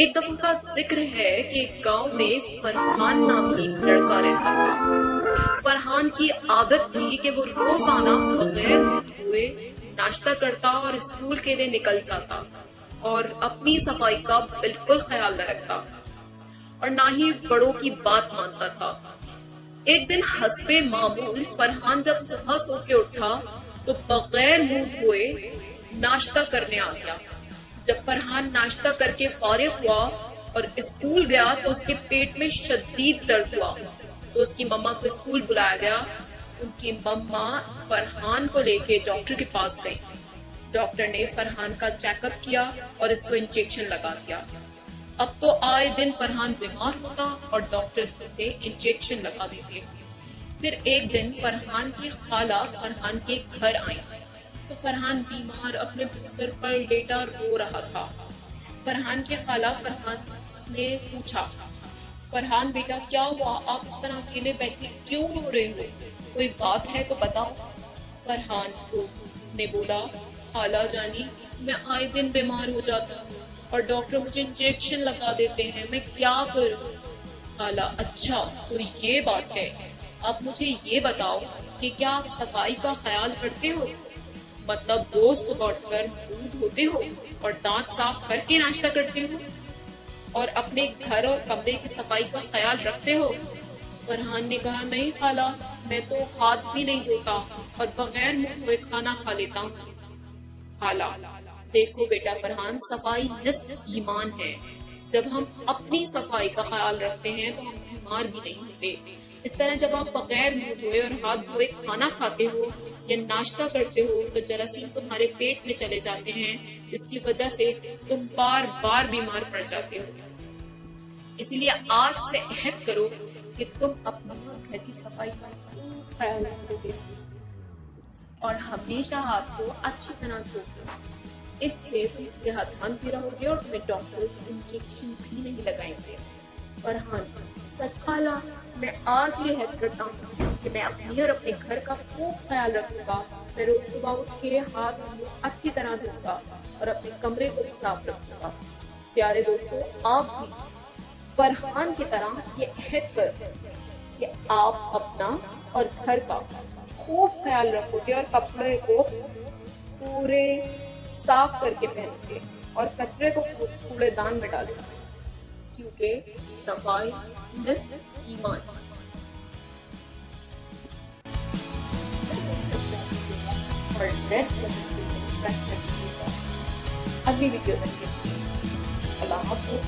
एक दफा का जिक्र है कि एक गांव में फरहान नामी एक लड़का रहता था। फरहान की आदत थी कि वो रोजाना बगैर धोए नाश्ता करता और स्कूल के लिए निकल जाता और अपनी सफाई का बिल्कुल ख्याल न रखता और ना ही बड़ों की बात मानता था। एक दिन हस्बे मामूल फरहान जब सुबह सो के उठा तो बगैर मुंह धोए नाश्ता करने आ गया। जब फरहान नाश्ता करके फारिग हुआ और स्कूल गया तो उसके पेट में शदीद दर्द हुआ, तो उसकी मम्मा को स्कूल बुलाया गया। उनकी मम्मा फरहान को लेके डॉक्टर के पास गई। डॉक्टर ने फरहान का चेकअप किया और इसको इंजेक्शन लगा दिया। अब तो आए दिन फरहान बीमार होता और डॉक्टर उसे इंजेक्शन लगा देते। फिर एक दिन फरहान की खाला फरहान के घर आई तो फरहान बीमार अपने बिस्तर पर लेटा रो रहा था। फरहान की खाला फरहान ने पूछा, फरहान बेटा क्या हुआ, आप इस तरह अकेले बैठे क्यों रो रहे हो, कोई बात है तो बताओ। फरहान ने बोला, खाला जानी मैं आए दिन बीमार हो जाता हूँ और डॉक्टर मुझे इंजेक्शन लगा देते हैं, मैं क्या करूँ। खाला, अच्छा तो ये बात है, अब मुझे ये बताओ कि क्या आप सफाई का ख्याल करते हो, मतलब रोज सुबह उठकर मुंह धोते हो और दांत साफ करके नाश्ता करते हो और अपने घर और कमरे की सफाई का ख्याल रखते हो। फरहान ने कहा, नहीं खाला, मैं तो हाथ भी नहीं धोता और बगैर मुंह धोए खाना खा लेता हूँ। खाला, देखो बेटा फरहान, सफाई निस्फ ईमान है। जब हम अपनी सफाई का ख्याल रखते हैं तो हम बीमार भी नहीं होते। इस तरह जब आप बगैर मुंह धोए और हाथ धोए खाना खाते हो या नाश्ता करते हो तो जरासीम तुम्हारे पेट में चले जाते हैं, जिसकी वजह से तुम बार बार बीमार पड़ जाते हो। इसलिए आज से अहद करो कि तुम अपने घर की सफाई का ख्याल रखोगे और हमेशा हाथ को अच्छी तरह धोगे। इससे तुम सेहतमंद भी रहोगे और तुम्हें डॉक्टर्स इंजेक्शन भी नहीं लगाएंगे। फरहान, सच खाला, मैं आज ये हद करता हूँ कि मैं अपनी और अपने घर का खूब ख्याल रखूंगा। मैं रोज सुबह उठ के हाथ और मुंह अच्छी तरह धोऊंगा और अपने कमरे को भी साफ रखूंगा। प्यारे दोस्तों, आप भी फरहान की तरह ये अहद करो कि आप अपना और घर का खूब ख्याल रखोगे और कपड़े को पूरे साफ करके पहनोगे और कचरे को कूड़ेदान में डालोगे, क्योंकि सफाई निस्फ ईमान। और रेड बटन से प्रेस कर दीजिएगा। अगली वीडियो तक के लिए अल्लाह हाफ़िज़।